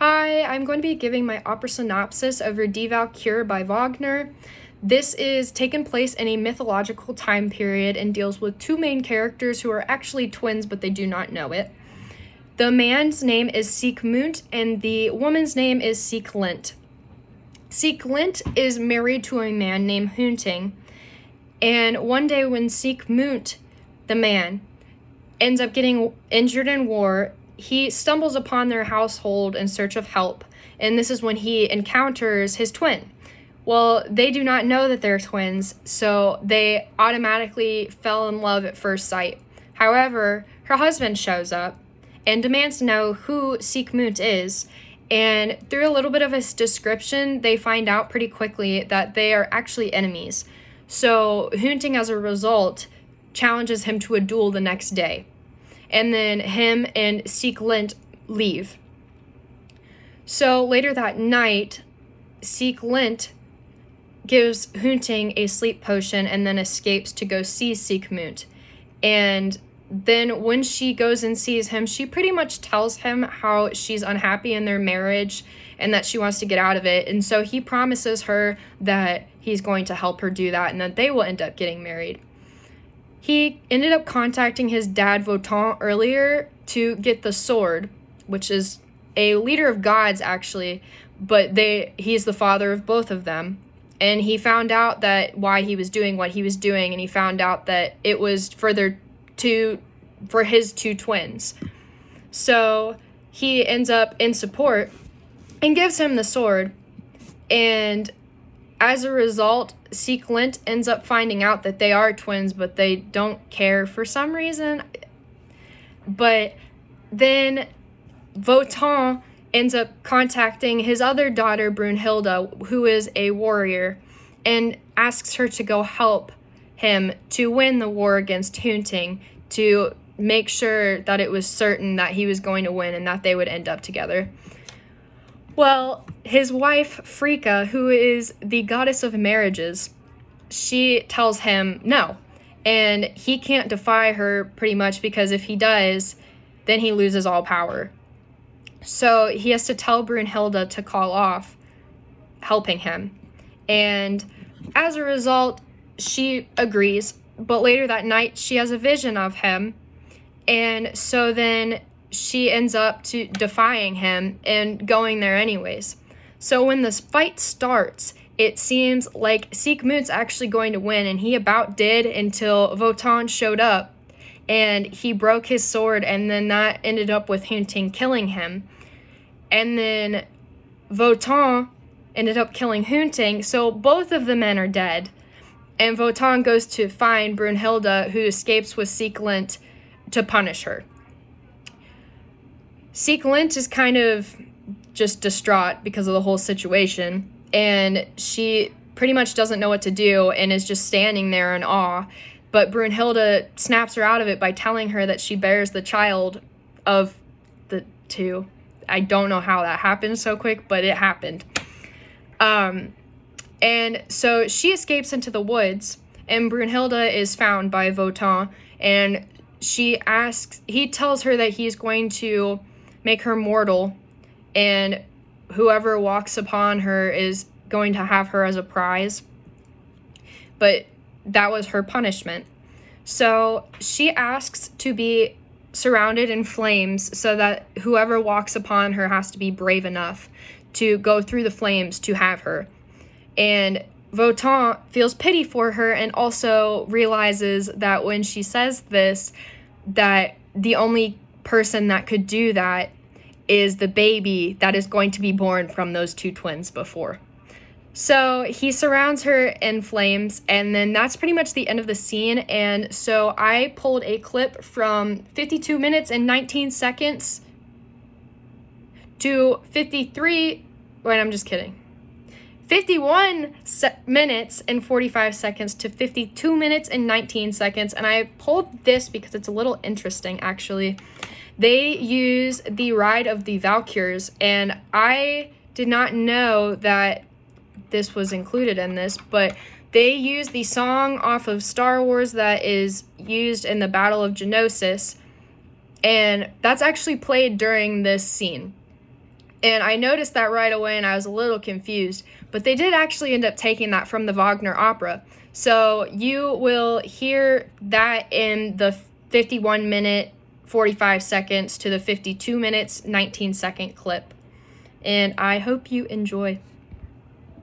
Hi, I'm going to be giving my opera synopsis over Die Walküre by Wagner. This is taken place in a mythological time period and deals with two main characters who are actually twins, but they do not know it. The man's name is Siegmund, and the woman's name is Sieglint. Sieglint is married to a man named Hunting, and one day when Siegmund, the man, ends up getting injured in war, he stumbles upon their household in search of help, and this is when he encounters his twin. Well, they do not know that they're twins, so they automatically fell in love at first sight. However, her husband shows up and demands to know who Siegmund is, and through a little bit of his description, they find out pretty quickly that they are actually enemies. So Hunting, as a result, challenges him to a duel the next day. And then him and Sieglint leave. So later that night, Sieglint gives Hunting a sleep potion and then escapes to go see Siegmund. And then when she goes and sees him, she pretty much tells him how she's unhappy in their marriage and that she wants to get out of it. And so he promises her that he's going to help her do that and that they will end up getting married. He ended up contacting his dad, Wotan, earlier to get the sword, which is a leader of gods, actually, but he's the father of both of them. And he found out that why he was doing what he was doing, and he found out that it was for his two twins. So he ends up in support and gives him the sword, and as a result, Sieglint ends up finding out that they are twins, but they don't care for some reason. But then Wotan ends up contacting his other daughter, Brunhilde, who is a warrior, and asks her to go help him to win the war against Hunting, to make sure that it was certain that he was going to win and that they would end up together. Well, his wife, Frika, who is the goddess of marriages, she tells him no. And he can't defy her pretty much because if he does, then he loses all power. So he has to tell Brunhilde to call off helping him. And as a result, she agrees. But later that night, she has a vision of him. And so then she ends up defying him and going there anyways. So when this fight starts, it seems like Siegmund's actually going to win, and he about did until Wotan showed up and he broke his sword, and then that ended up with Hunting killing him. And then Wotan ended up killing Hunting, so both of the men are dead. And Wotan goes to find Brunhilde, who escapes with Sieglint, to punish her. Sieglint is kind of just distraught because of the whole situation, and she pretty much doesn't know what to do and is just standing there in awe. But Brunhilde snaps her out of it by telling her that she bears the child of the two. I don't know how that happened so quick, but it happened. And so she escapes into the woods, and Brunhilde is found by Wotan, and he tells her that he's going to make her mortal, and whoever walks upon her is going to have her as a prize. But that was her punishment. So she asks to be surrounded in flames so that whoever walks upon her has to be brave enough to go through the flames to have her. And Wotan feels pity for her and also realizes that when she says this, that the only person that could do that is the baby that is going to be born from those two twins before. So he surrounds her in flames, and then that's pretty much the end of the scene. And so I pulled a clip from 52 minutes and 19 seconds to 51 minutes and 45 seconds to 52 minutes and 19 seconds. And I pulled this because it's a little interesting, actually. They use the Ride of the Valkyries, and I did not know that this was included in this, but they use the song off of Star Wars that is used in the Battle of Geonosis, and that's actually played during this scene. And I noticed that right away, and I was a little confused. But they did actually end up taking that from the Wagner opera. So you will hear that in the 51 minute 45 seconds to the 52 minutes 19-second clip. And I hope you enjoy.